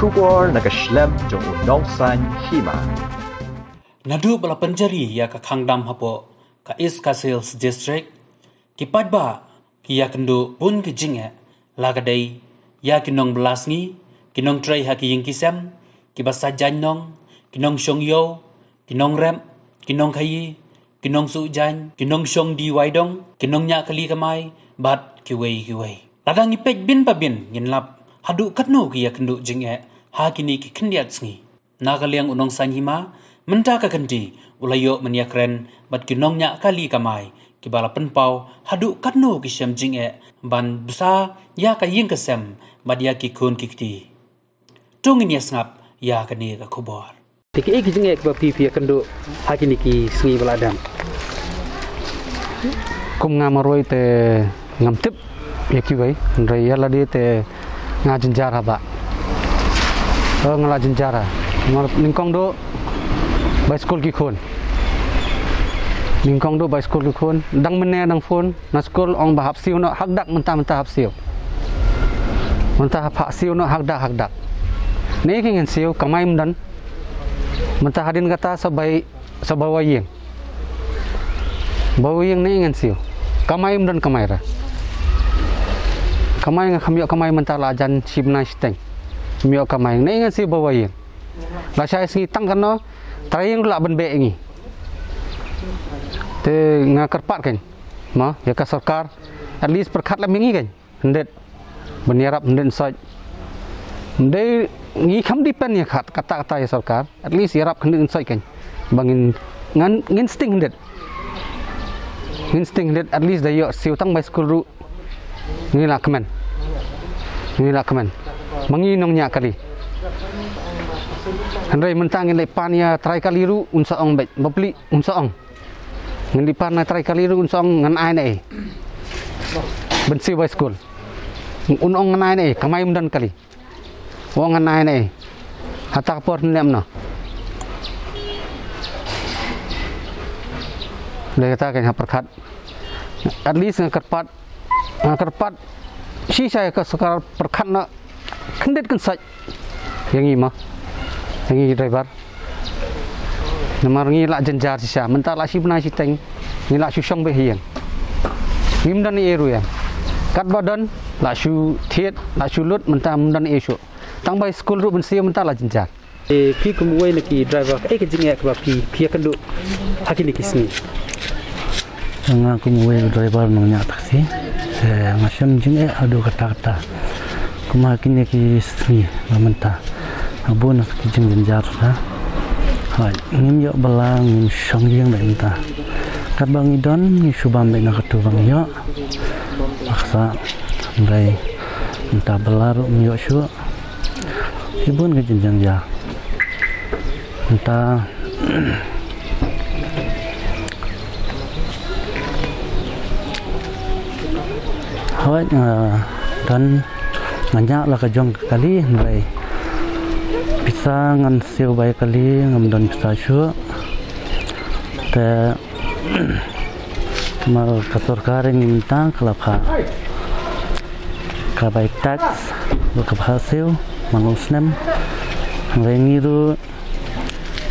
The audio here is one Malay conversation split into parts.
kubor nagaslem jong unongsan hima. Nadu bala penjari ya ka Khangdam hapo ka East Castles District ki padba ki ya kendo pun ki jinge lagadai ya kinong belasngi kinong trai ha ki yingkisam ki basa janong kinong shongyo kinong rem kinong khayi kinong sujan kinong shong di waidong kinong nya kali kamai bat ki wei ladang ipek bin pabin nginlap hadu katno ki ya kendo jinge ha kini ki kendiat sngi nagaliang unong sanhima menta ka kendi ulayo meniakren bat kinong nya kali kamai ki bala penpau hadu katno ki syam jinge ban busa ya ka ying kesem bat ya ki kun kikti tungin ya snap ya kani ka kubor tiki ki jinge ka pipi kendo hakini ki sngi baladam kum ngamaroi te ngamtip ya ki wai raya ladi te ngajenjara ba ngala jenjara ningkong do bicycle ki khon ningkong do bicycle ki khon dang mene dang phone na school ong ba hap siu no hakdak menta hap siu menta hap siu no hakdak ne ki ngen siu kamai mdan menta hadin kata sabawayeng bawayeng ne ngen siu kamai mdan kamai ra kamai nga khamyo kamai menta lajan sibna steng mio kamai ne ngen siu bawayeng la sai singi tang kan no trayeng la ben be ngi te nga kerpat kan ma ya ka sarkar at least perkhat la mingi kan hendet beniarap hendet saj ndai ngi kham dipen ya khat kata ya sarkar at least yarap hendet saj kan bangin ngan insting hendet at least dayo siu tang bicycle ru ngi la kemen mangi nong nya kali Andai mentang ini pania try kali ru unsaong bet beli unsaong ngan dipan try kali ru unsaong ngan ai nei bensi high school unong ngan ai nei kamai mundan kali wong ngan ai nei hatak por nem no le kata kan perkhat at least kerpat si saya ke sekarang perkhat na kendet kan saj yang ima yang driver namar ngi la jenjar sisa menta la sibna siteng ngi la susong be hiang ngimdan eru ya kat badan la su thiet la su lut menta mundan esu tang bai school ru bensia menta la jenjar pi kumwai laki driver ke jinge ka pi kendo hakini kisni nga kumwai driver nonya taksi ngasem jinge adu kata kuma kini kisni menta abun ki jenjar ha ngim yo balang ngim shong yang ba menta kat bang idon ni subam be na katu bang yo maksa ndai menta belar yo shu ibun ki jenjar menta hoi dan banyak lah kejong kali ndai bisa ngan siu baik kali ngamdan bisa syu te mar kasar karing minta kelapa ka baik tax ke hasil manusnem rengi ru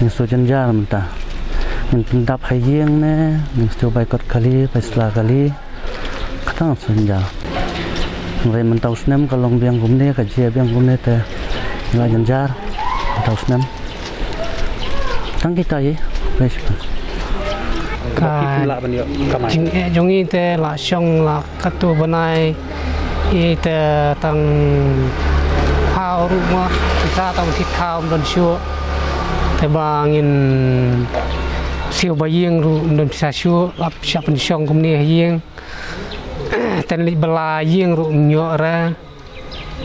ni sojanjar minta minta hayeng ne ni siu baik kali pasla kali katang sojanjar ngai mentau snem kalong biang gumne ka jia biang gumne te ngajanjar tahu senam tang kita ye fresh ka jongi te la shong la katu banai te tang hau rumah kita tang tikau don shu te bangin siu baying ru don bisa shu lap siap shong kumni yeng ten li bela yeng ru nyora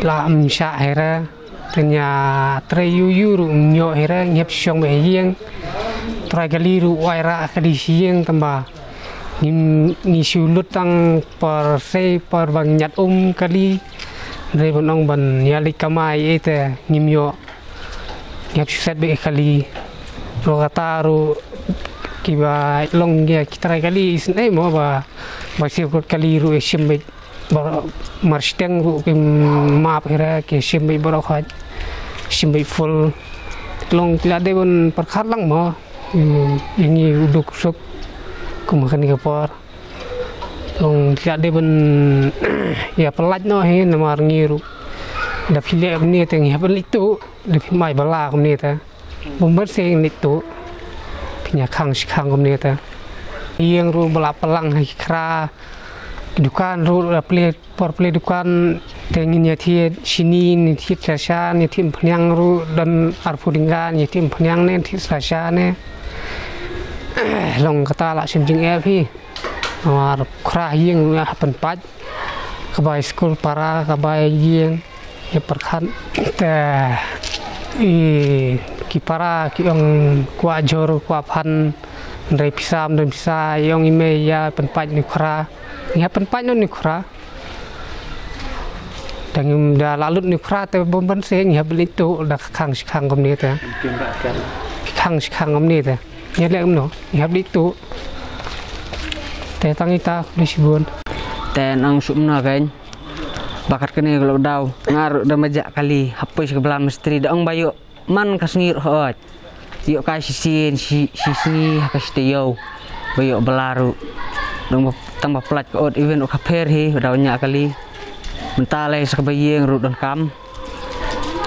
la sha hera tenya treyu ru nyo hera nyep shong be yeng tragali ru waira kali sieng tamba ni sulut tang per sei per bang nyat kali re bonong ban yali kamai ete nimyo nyep set be kali ro kata ru kiba long ya kita kali isne mo ba siukut kali ru shimbe bar marsteng ru kim map hera ke shimbe barokhat simbai full long tidak ada pun perkat lang mo ini uduk sok kumakan kapor long tidak ada pun ya pelat no he nama ngiru dah pilih ni teng happen itu lebih mai bala ni ta bomber sing itu punya kang ni ta yang ru bala pelang hai kra dukan ru play dukan tengnya thi sini ni thi sasa ni tim penyang ru dan arpudingan ni tim penyang ni thi sasa ni long kata la simjing fi ar kra yang happen pat kabai school para kabai yang ya perkan te kipara ki yang kwa jor kwa pan dari pisam dan bisa yang ime ya penpat ni kra ya penpat ni kra dan dah lalut ni kra te bomban seng ya beli tu dah kang kom ni te kang kom ni te ya le no ya beli tu te tangita disibun te nang sumna kan bakat kene kalau daw ngaruk dah majak kali hapus ke belah misteri daong bayu man kasngir hot yuk kai sisin sisi hakastio bayu belaru dong tambah pelat ke ot event ok kaper hi dawnya kali mentale sakabayeng ru dan kam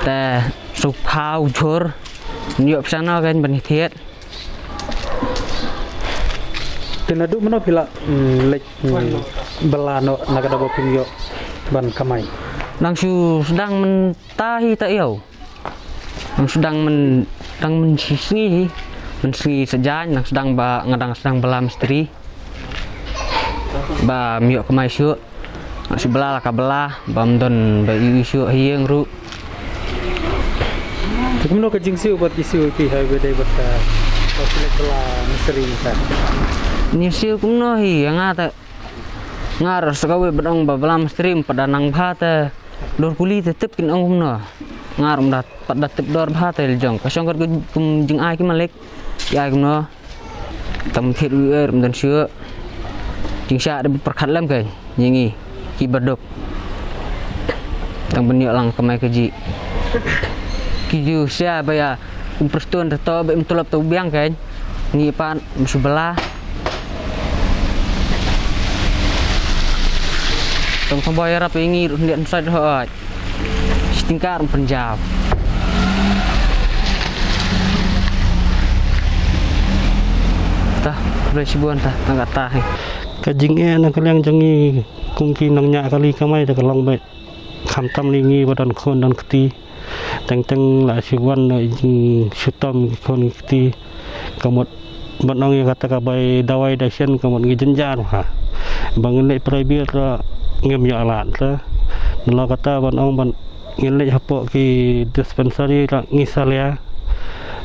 te sukhau jur yuk sana kan benitiet Tinadu mana pila lek belano nagada boping yo ban kamai. Nang sedang mentahi tak yo. Nang sedang mensingi sejan nang sedang ngadang sedang belah misteri. Ba miok kamai syuk. Nang sebelah ka belah bam don ba isu hieng ru. Kumno ka jingsiu buat isu ki hai bedai bata. Pasilek belah misteri kan. Nyisiu kumno hi ngata ngar sakawe bedong babelam stream pada nang bhata dor kuli tetep kin ong kumno ngar umdat pada tep dor bhata jong kasong kum jing ai ki malek ya kumno tam thit wi dan syu jing sha de perkhat lam kai nyingi ki bedok tang benyo lang kamai keji ki ju sia baya perston to be mtulap to biang kan ni pan sebelah tong sampai arah pengi lihat inside hot setingkar penjab tah bersibuan tah tangga tah kajingnya nak kalian jangi kungki nangnya kali kamai dah kalong baik kamtam lingi badan kon dan keti teng lah siwan jing sutam kon keti kamut banong yang kata kabai dawai dasian kamut ngijenjar ha bangun lek private ngem ya alat la nalo kata banong ban ngelek hapo ki dispensary ra ngisal ya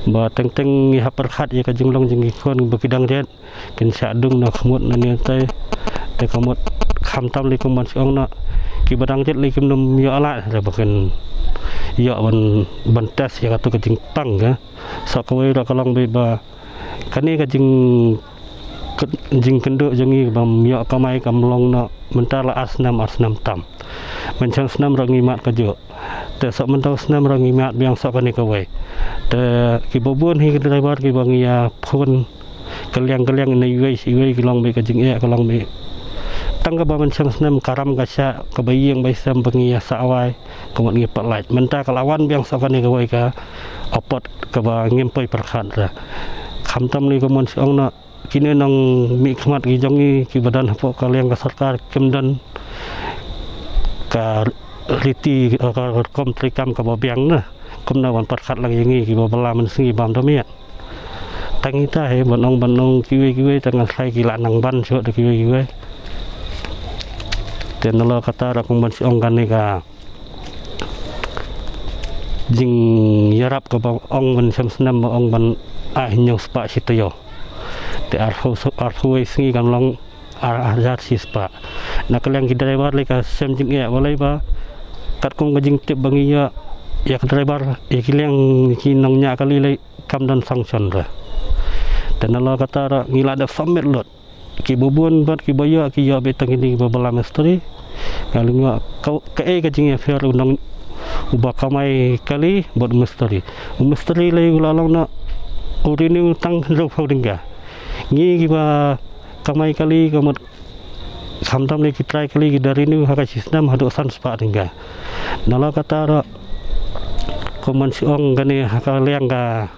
ba teng ya perkhat ya ka jinglong jing kon bekidang ret kin sadung na khamut na ne tai te khamut khamtam li kuman siong na ki badang jet li kimnum ya alat ra baken ya ban tes ya katu ka jing pang ga sa ko ra kalong be ba kani ka jing kenduk jangi bam ya kamai kamlong na mentala asnam tam mencang senam rangi mat kajo te sok mentau senam rangi mat biang sok kani kawai te ki bobon hi driver ki bang ya phun kaliang nei wei kilong be kajing ya kalong be tangga ba mencang senam karam kasya kabayeng bai sam bangi ya sawai komot ngi pat menta kalawan biang sok kani kawai ka opot ka ba ngempoi perkhat ra khamtam ni komon siong na kini nang mi khmat gi jongi ki badan hapo kaliang ka sarkar kemdan ka riti ka kom trikam ka babiang na komna wan perkhat lagi ngi ki babala mensingi bam domiat tangita he banong kiwe tangan sai ki lanang ban so de kiwe tenalo kata ra kumban siong kan ni ka jing yarap ka ong ban samsnam ong ban nyong spa sitayo te arfu singi kan long arjar sispa nak kalian driver leka sem jing ya boleh ba kat kong gajing tip bangi ya driver ya kiliang kinongnya kali le kam dan function ra dan Allah kata ngila ada famit lot ki bubun bat ki baya ki ya betang ini babala misteri kalau ngak kau ke gajing ya fair undang ubah kamai kali buat misteri lagi ulang nak urini utang hendro paudingga ngi giba kamai kali kamut samtam ni kitrai kali dari ni haka sistem hadu san spa dingga nala kata ra koman siong gani haka liang ga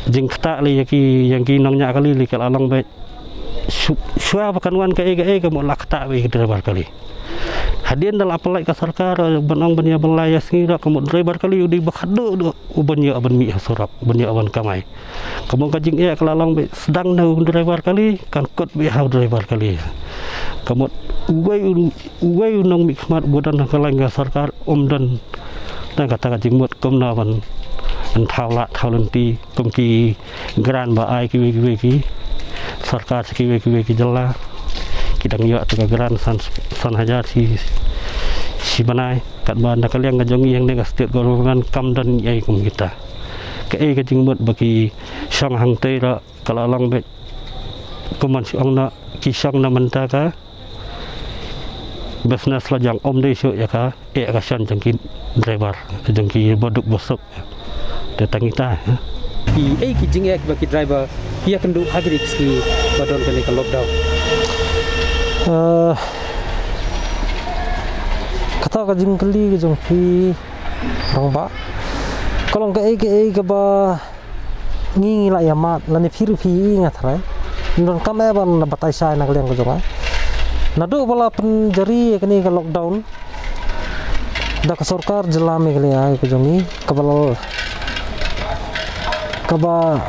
jing kata li yang ki nongnya kali li kal along baik suah pakanuan ke kamu lakta we driver kali hadian dalam apalai ka sarkar banang banya belaya singira kamu driver kali udi bakhado ubanya aban mi hasurap banya aban kamai kamu kajing kelalang be sedang na driver kali kan kot be driver kali kamu ugai unang mi khmat bodan kalang ka sarkar dan kata kajing mut komna ban enthaula thaulenti komki gran ba ai ki sarkar ki jalla kidang yo tu geran san hajar si banai kat banda kalian ngajongi yang nega setiap golongan kam dan yai kum kita ke kajing mut bagi sang hang tera kalau lang be kuman si ongna kisang na mentaka business la jang om de syo ya ka kasan jangki driver jangki boduk bosok datang kita ki jing bagi driver ia kendu agri ki badon kali ke lockdown kata kajing kali kajong pi rongba kalau ke ba ngi la yamat lani phiru phi ngathrai non kame ban batai sai nak liang kajong nadu bala penjari kini ke lockdown dak sarkar jelame kali ya kajong ni kabal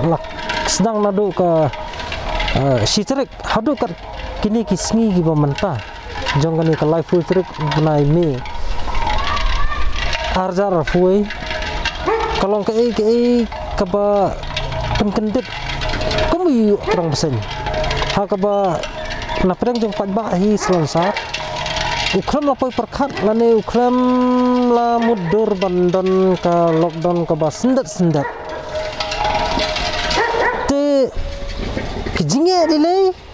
lak sedang nadu ke sitrik hadu kat kini kisngi giba mentah jong kani ke life trik bunai me arjar fuai kalau ke ba penkendit kamu kurang pesen ha ke ba na pedang jong patba hi selonsar ukram lapoi perkhat lane ukram la mudur bandon ke lockdown ke ba sendat te kijinge dilei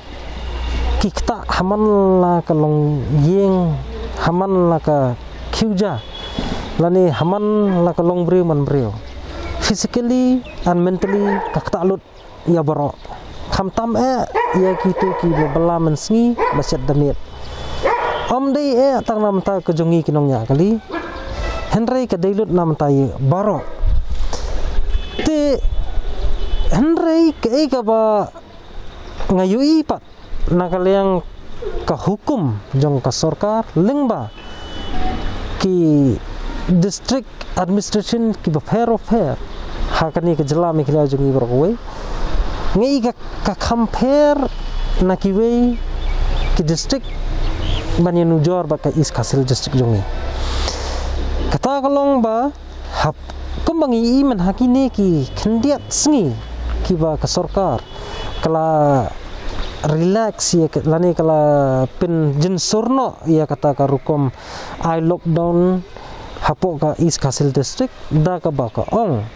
kita haman la ka long yeng haman la ka khiuja lani haman la ka long brio man brio physically and mentally ka kta lut ya baro kham tam ya kitu ki bala man sngi baset damit om dei tang nam ta ka jongi kinongnya kali henry ka deilut nam ta baro te henry ka ba ngayui pat nakaliang ka hukum jong ka sarkar lingba ki district administration ki ba fair hakani ke jela mi kila jongi berkoi ngai ka compare na ki we ki district bani nujor ba ka is kasil district jongi kata kalong ba hap kumbangi iman hakini ki khendiat sngi ki ba ka sarkar kala relax ya lani kala pin jin surno ya kata ka rukom I lockdown hapo ka is kasil district da ka ba ka ong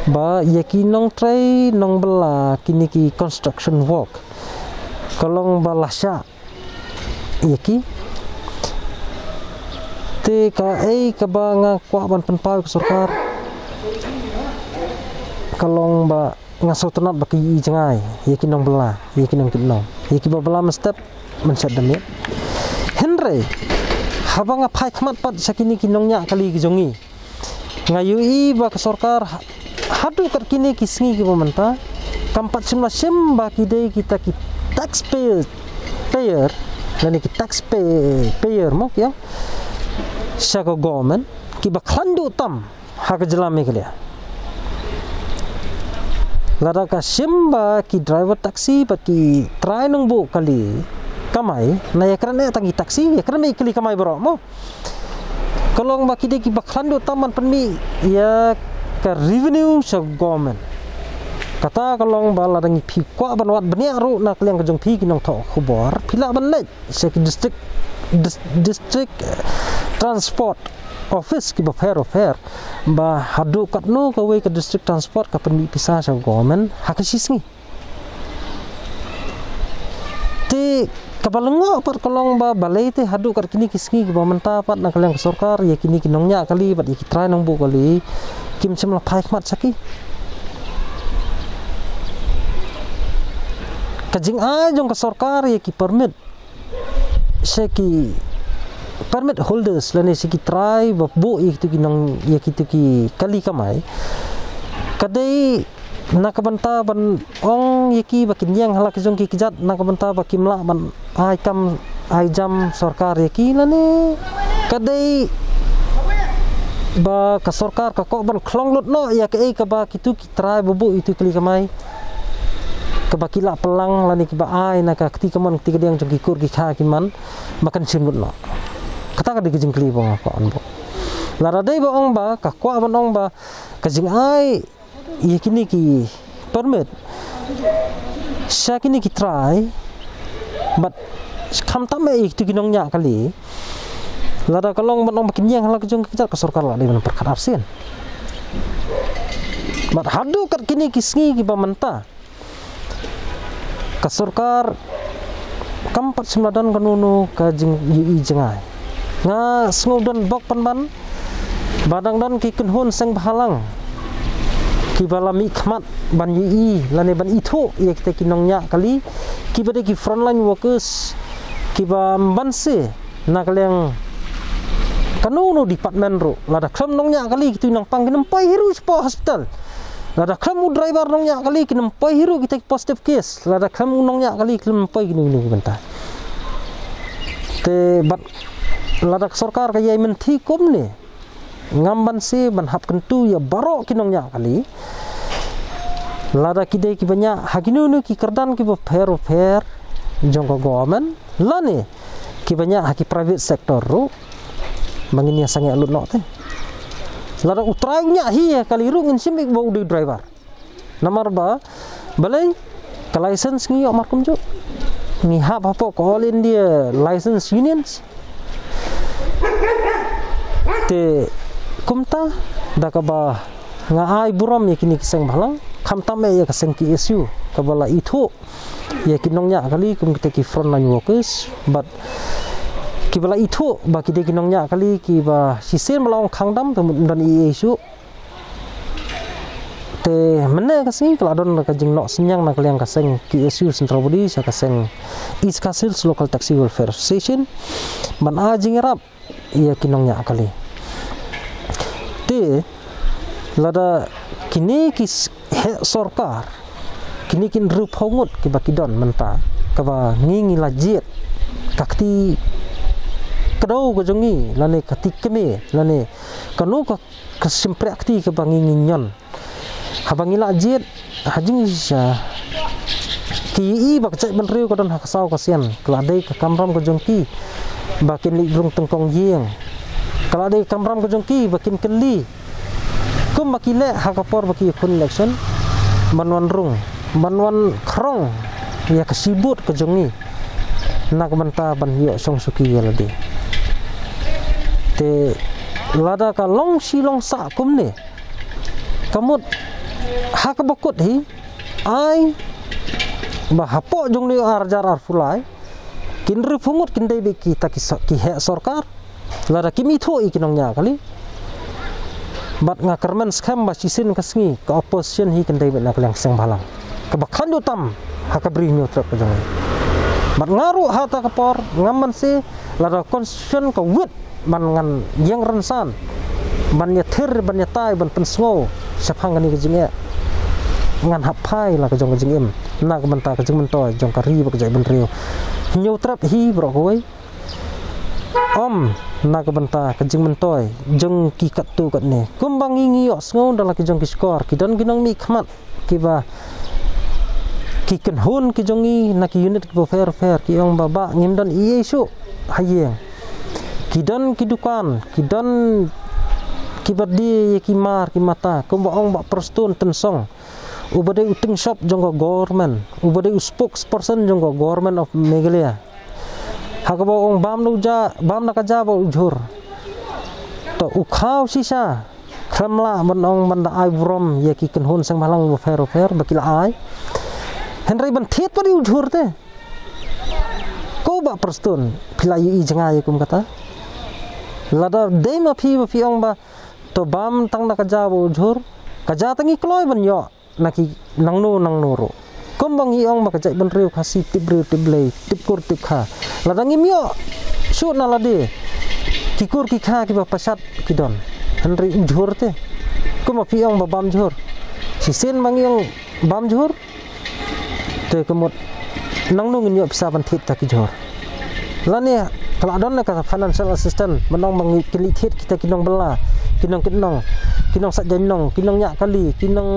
ba yaki nong try nong bela kini ki construction work kalong balasya yaki te ka ka ba nga kwa ban penpau ka sarkar kalong ba ngaso tenat baki jengai yaki nong bela yaki nong kitno yaki ba bela mestep menset damit henry habanga phai khmat pat sakini kinongnya kali jongi ngayui ba ka sarkar hadu kat kini kisngi ki momenta kampat semla sem ba kidei kita ki taxpayer lani ki taxpayer mok ya saka government ki ba khlandu tam hak jelame kaliya lada ka simba ki driver taxi baki try nung bu kali kamai na yakrane tangi taxi yakrane kali kamai bro mo kolong baki de ki bakhlando taman penmi ya ka revenue sa government kata kolong bala dangi pi kwa banwat bania ru na kliang kajong pi kinong tho khubor pila ban le sa ki district transport office ki ba fair ba hadu kat no ka we ka district transport ka penmi pisah sa government hakasis ni te ka kabalengok pat kolong ba balai te hadu kat kini kisngi ki ba menta pat nak kalian ke sorkar ya kini kinongnya kali pat iki try nong bu kali kim cem la pai mat saki kajing ai jong ke sorkar ya ki permit seki permit holders lane seki try ba bu itu kinong ya kitu ki kali kamai kadai nak banta ban ong yaki bakin yang halak jong ki kijat nak banta bakim la ban ai kam ai jam sarkar yaki lani kadai ba ka sarkar ka ko ban khlong lut no ya ke ka ba kitu ki try bubu itu kali kamai ka bakila pelang lani ki ba ai nak ka ketika man ketika yang jong ki kur ki kha ki man makan sim lut no kata ka digijing kli bong ko an bo la radai ba ong ba ka ko ban ong ba ka jing ai ya kini ki permit saya kini ki try but kam tame itu kinong nya kali lada kalong menong makin yang halak jong kita ke sorkar la dengan perkara arsin but hadu kat kini kisngi ki bamenta ke sorkar kampat semladan kanunu ka jing yi jengai nga sngodan bok panban badang dan ki kunhun seng bahalang kibala mi khmat ban yi lane ban itho ye kita kinongnya kali kibade ki frontline workers kiba banse nak leng kanu department ro lada kham nongnya kali kitu nang pang kinempai hiru spo hospital lada kham driver nongnya kali kinempai hiru kita positive case lada kham nongnya kali kinempai gini bentar te bat lada sarkar kaya menti kom ne ngamban se ban hap kentu ya baro kinongnya kali lada kidai ki banyak hakinu ki kerdan ki fair jongko government lane ki banyak haki private sector ru mangini sange alut nok teh lada utrainya hi kali ru ngin simik bau di driver nomor ba balai ka license ngi markum jo ngi hap apa all India license unions te kumta dakaba ngai buram yakini kiseng balang khamtame ya kaseng ki issue kabala itu ya kinongnya kali kum kita ki frontline workers but kibala itu ba ki de kinongnya kali ki ba sisen melong khangdam dan issue te mene kasing keladon ka jing nok senyang nak liang kaseng ki issue central body sa kaseng East Castles local taxi welfare association man a jing rap ya kinongnya kali te lada kini kis he sorkar kini kin rup hongut ki bakidon menta kaba ngingi lajit kakti kedau ko jongi lane kati keme lane kanu ka kasimprakti ke bangingi nyon habangi lajit hajing sya ki i bak cai benriu ko don hakasau kasian keladai ke kamram ko jongki bakin li brung tengkong yeng keladai kamram ko jongki bakin keli kum makile hakapor baki kun election banwan rung banwan krong ya kesibut ke jongi nak menta ban yo song suki yalade te lada ka long silong sa kum ne kamut hakabakut hi ai bahapo jong ni arjar arfulai kinri fungut kindai beki ki he sarkar lada kimi tho ikinongnya kali bat ngakermen skam ba sisin kasngi ke opposition hi kendai bet nak leng seng balang ke bakhan utam hakabri nyu trap jong bat ngaru hata kapor ngaman si lada constitution ka wit man ngan yang rensan ban ya thir ban ya tai ban pensngo saphang ni ke jinge ngan hapai la ke jong jingim nak menta ke jing mento jong kari ba ke jai ben riu nyu trap hi bro koi om nak benta kejing mentoy jeng ki katu kat ne kumbang ngi yok sngo dalam ki jong ki skor ki don ginong mi khmat ki ba ki kenhun ki jongi nak unit ki fair ki ong baba ngim don iye su hayeng ki don ki dukan ki don ki badi ki mar ki mata kum ba ong ba prostun tensong ubade uting shop jong government ubade spokesperson jong government of Meghalaya hakabo ong bam nakaja ba ujur to ukhaw sisa kramla manong manda ai brom ye ki kenhun sang malang fair bakila ai henry ban thiet pari ujur te ko ba prastun pilai jengai kum kata lada dei ma phi ong ba to bam tang na kaja bo jhur kaja tangi kloi ban yo naki nangnu ro kum bang i ong ba kaja ban riu khasi tip riu tip lei tip kur tip kha lada ngim yo su na lade kikur ki kha ki ba pasat ki don henri jhur te kum ma phi ong ba bam jhur si sen bang ong bam jhur te kemut nangnu ngin yo bisa ban thit ta ki jhur lani kalau ada nak financial assistant menong mengkili thit kita kinong bela kinong sak jenong kinong nyak kali kinong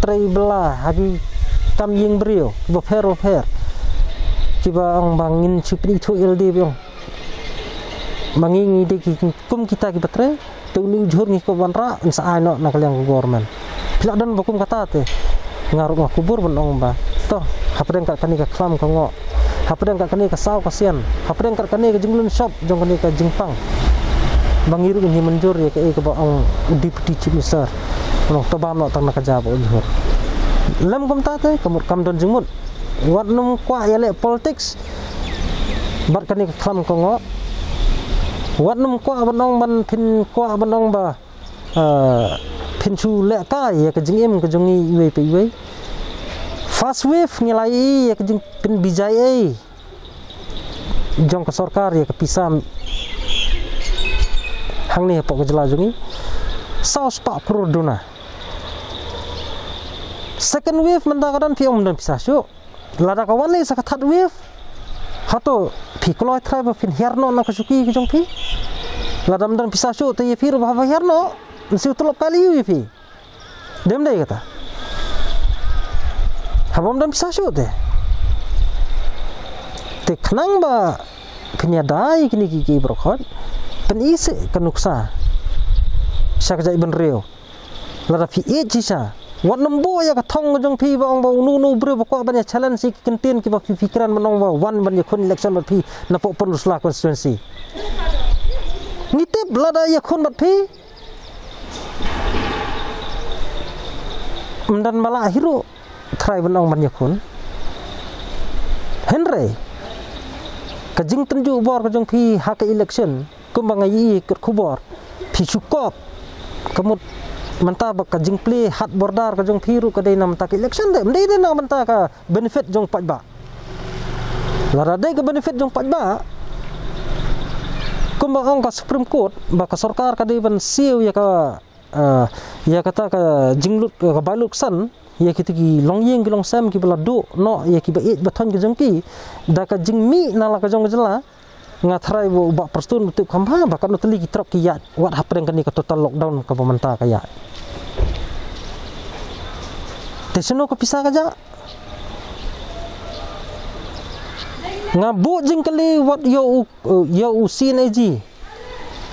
tray bela hagi kam ying brio kiba fair kiba ang bangin chupri thu LD biong mangingi de kum kita ki batre tu ni jhur ni ko banra sa ai no nak liang government pila dan bakum kata te ngaruk ngakubur menong ba toh hapren ka kani ka klam ka ngo hapren ka kani ka saw kasian hapren ka kani ka jinglun shop jong kani ka jingpang bangiru ni menjur ya ke ba ang deputy chief minister no to bam no tang na ka jabo jhur lam kum ta te kamur kam don jingmut wat num kwa ya le politics bat kani ka klam ka ngo wat num kwa banong ban phin kwa banong ba phin chu le ka ya ka jingem ka jongi we pe we first wave ngilai ya kejing pin bijai jong ka sarkar ya pisam hang ni pok jela jungi saus pak prodona second wave mendakadan pi dan pisah syuk lada kawan ni saka third wave hato pi kloi tribe fin herno na kasuki ki jong pi lada dan pisah syuk te ye phi ro ba herno nsi utolop kali yu pi dem dai kata habam dan bisa syuk te khnang ba penyadai kini kiki brokot penisi kanuksa syak jai ben reo lada fi e jisa wat nembo ya ka thong jong phi ba ong ba nu bre ba ko ban ya challenge ki kentin ki ba fikiran menong ba wan ban ya khun election ba phi na po pon rusla constituency ngitip lada ya khun ba phi mdan mala hiru try benong ban yakun henry kajing tenju bor kajong pi hak election kumbang ai ket khubor pi sukop kemut manta ba kajing play hat bordar kajong pi ru kadai nam tak election de mdei de na manta ka benefit jong pajba lara dai ka benefit jong pajba kumbang ong ka supreme court ba ka sarkar kadai ban siu ya ka ya kata ka jinglut ka baluk san ya kita ki longyeng ki longsam ki bala do no ya ki ba et bathon ki jongki da ka jingmi nala ka jong jela ngathrai bo ba prastun tu khamba ba kan teli ki trok ki ya wat hapren kan ni ka total lockdown ka pementa ka ya tesno ko pisah ka ja ngabu jingkali wat yo CNAG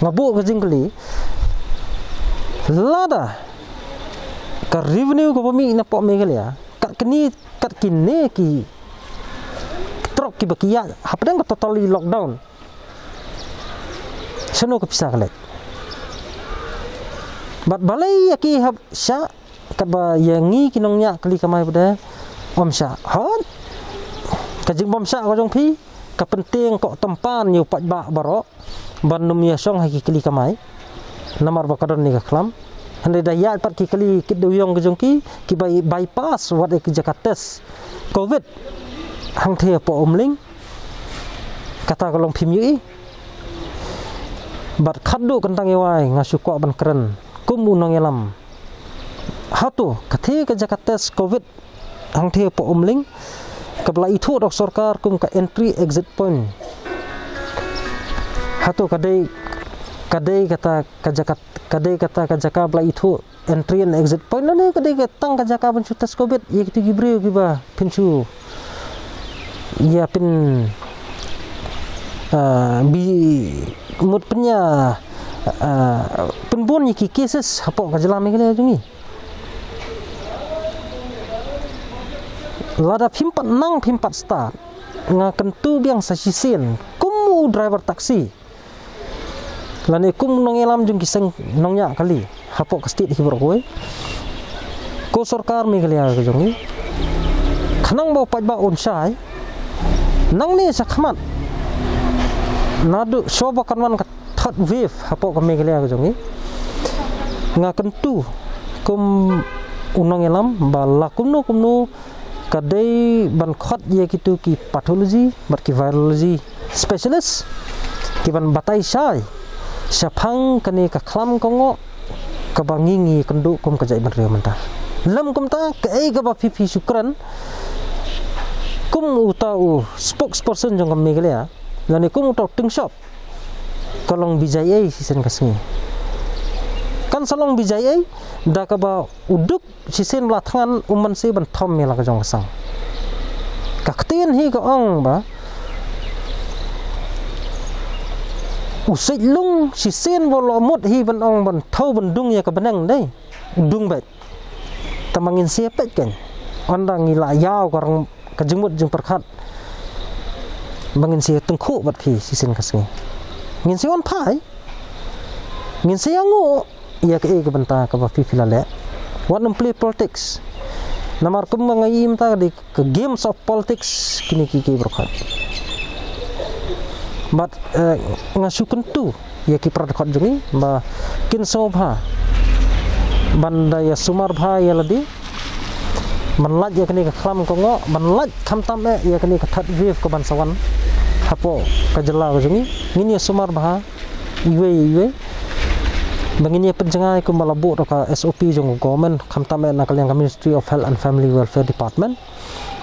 ngabu ka jingkali lada ka revenue ko pami na po megalia kat kini ki trok ki bakia hapdang ka totally lockdown seno ko pisah kalet bat balai ki hab sya kat ba yangi kinongnya kali kamai pada om sya hot kajing bom sya ko jong pi ka penting ko tempan yu pat ba barok ban num ya song ha ki kali kamai namar ba kadon ni ka klam hande dayat pat ki kali kit doyong ke jongki ki bypass wat ki jakates covid hang the po omling kata kolong phimyi bat khaddu kentang yawai ngasu ko ban keren kum unong yalam hatu kathe ke jakates covid hang the po omling kabla itu dok sarkar kum ka entry exit point hatu kadai kata kajakat kadai kata kajaka bla itu entry and exit point na kadai tang kajaka ban chutas covid ye kitu gibreu giba pinchu ya pin bi mut penya penbon ki cases hapo kajalam ngile jungi lada pimpat nang pimpat start ngaken tu biang sasisin kumu driver taksi lani kum nong elam jung kiseng nongnya kali hapok state hibro ko sarkar mi kali aga jongi khanang bo pajba onsai nang ni sakhmat nadu shoba kanwan ka third wave hapo ka Meghalaya ka jongi nga kentu kum unang elam ba lakumno kumno kadai ban khot ye kitu ki pathology bat ki virology specialist ki ban batai sai syapang kani ka khlam kongo ka bangingi kendu kum ka jai ban rio mentah lam kum ta ka ai ka ba pipi syukran kum utau spokesperson jong ka Meghalaya lani kum utau ting shop kalong bijai sisen kasngi kan salong bijai da ka ba uduk sisen la thangan umman se ban thom mela ka jong sang ka ktien hi ka ong ba usai lung sisen bolo mut hi ban ong ban thau ban dung ya ka banang dai dung bet tamangin se pet kan ondang ila yaw karang ka jengmut jeng perkhat bangin se tengku bat phi sisen kasngi ngin se on pai ngin se yango ya ke banta ka ba filale what play politics namar kum mangai imta di ke games of politics kini ki berkhat but ngasukun tu ya ki pradkhat jungi ba kin sobha banda ya sumar bha ya ladi manlaj ya kini ka khlam kongo manlaj khamtam ya kini ka third wave ka bansawan hapo ka jela ka jungi ngini sumar bha iwe bangini penjengai ku malabu ka SOP jong government khamtam na kalyang Ministry of Health and Family Welfare Department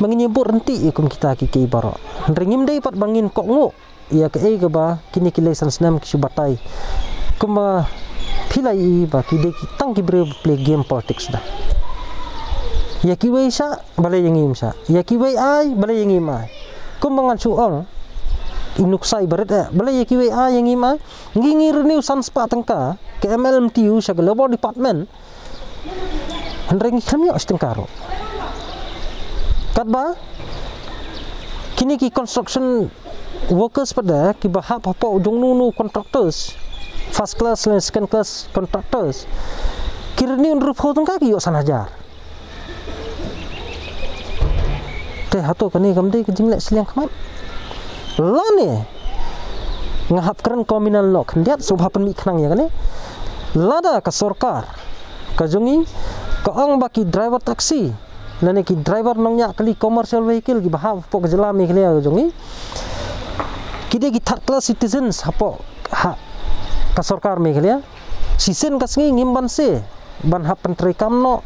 bangini bu renti ikum kita ki baro ringim dei pat bangin kok ngo ya ke ga ba kini ki license nam ki subatai kuma philai ba ki de ki tang ki bre play game politics da ya ki wei sa balai yengim sa ya ki wei ai balai yengim ai kum bangan suong inuk sai baret balai ya ki wei ai yengim ai ngingi renew sanspa tangka ke MLMTU sa labor department hendring khamyo astengkaro katba kini ki construction workers pada ki bahap apa ujung nunu contractors first class dan second class contractors kirni unrup hotong ka ki yo sanajar te hato kani gamde ki jingle seliang khamat lane ngahap keren komunal lok ndiat subha pen mi khnang ya kane lada ka sarkar ka jungi ka ong baki driver taxi lane ki driver nongnya kali commercial vehicle ki bahap pok jela Meghalaya ka jungi kide ki third class citizens hapo ha ka sarkar Meghalaya sisen kasngi ngimban se ban hapen tri kamno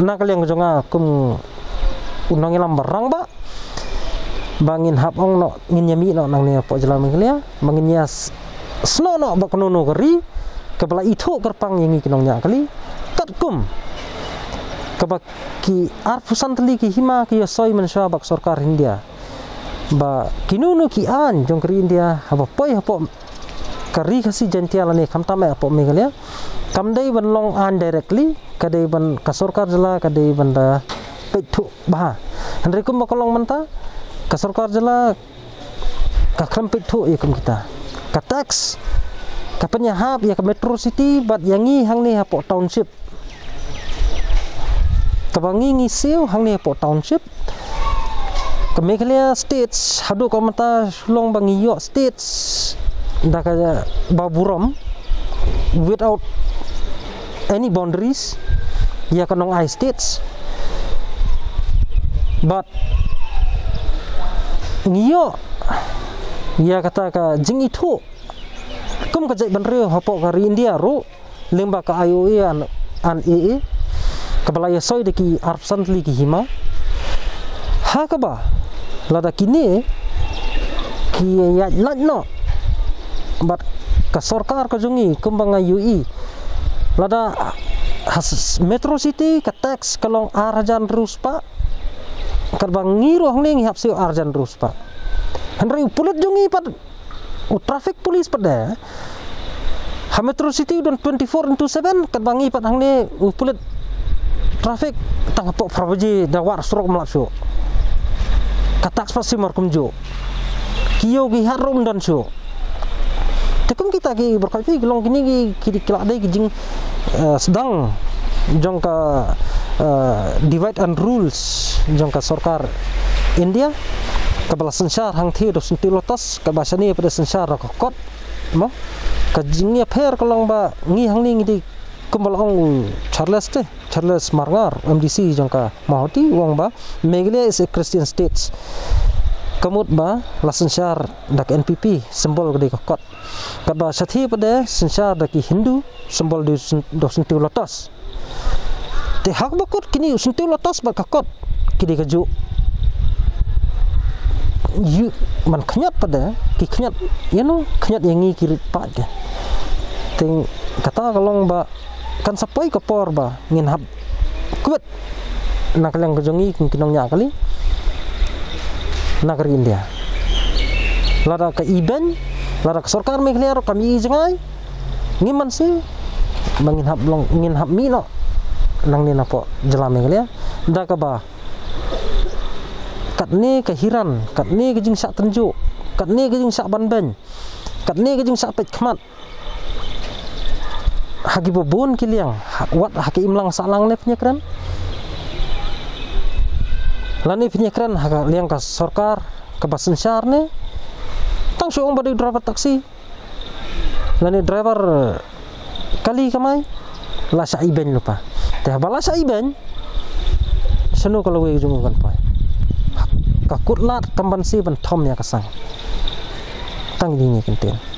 na kalyang jonga kum unang ilam barang ba bangin hap ong no ngin yami no nang ne po jela Meghalaya bangin yas sno no ba kono gari kabla itho kerpang yangi kinongnya kali tat kum kabak ki arfusan tli ki hima ki soi mansha bak sarkar India ba kinunu ki an jong kri India haba poi hapo kari khasi jantiala ne khamta me apo Meghalaya kamdai ban long an directly kadai ban ka sarkar jela kadai banda pethu ba hendri kum makolong manta ka sarkar jela ka khram pethu ikum kita ka tax ka penyahap ya ka metro city bat yangi hang ni hapo township ka bangi ngiseu hang ni hapo township ke Meghalaya states hadu ka mata long bangi yo states da ka baburam without any boundaries ya kanong I states but ngiyo ya kata ka jing itu kum ka jai banreo hapo ka India ro lemba ka IOE an EE kabala ya soi de ki arpsantli ki hima ha ka ba lada kini ki ya latno bat ka sarkar ka jungi kumbanga UI lada metro city ka tax kalong arjan ruspa karbang ngiro hangling hap sio arjan ruspa henry pulut jungi pat traffic police pada ha metro city don 24/7 kadbangi pat hangne pulut traffic tang pok prabaji dawar surok malapso ka tax pasimar kumjo kiyo gi harum dan so tekum kita ki berkali gelong kini ki kelak dai ki jing sedang jong ka divide and rules jong ka sarkar India kabala sensar hang thi do sunti lotas ka basani pada sensar ka kot mo ka jingnya pher kalong ba ngi hang ni ngi kumbalong Charles Marngar MDC jangka mahoti wong ba Meghalaya is a Christian states kamut ba la sensar dak NPP simbol gede ka kot ka ba sathi pada sensar dak Hindu simbol do sunti lotas te hak bakut kini sunti lotas ba ka kot kini ka ju you man knyat pada ki knyat knyat yang ngi kiri pak ke ting kata kalong ba kan sapai ke por ba ngin hab kuat nak lang kejongi kinong nya kali nak India lada ke iben lada ke sarkar Meghalaya kami jangai ngiman si mangin hab long ngin hab mi no nang ni napo jela Meghalaya da ka ba kat ni ke hiran kat ni ke jing sak tenjuk kat ni ke jing sak banben kat ni ke jing sak pet khmat hagi bobon kiliang wat haki imlang salang ne penyekran lani penyekran haka liang ka sarkar ke basensar ne tang suong badi driver taksi lani driver kali kamai la sa iben lupa teh bala sa iben senu kalau we jung kan pai kakut lat kamban si ban thom ya kasang tang ni kenten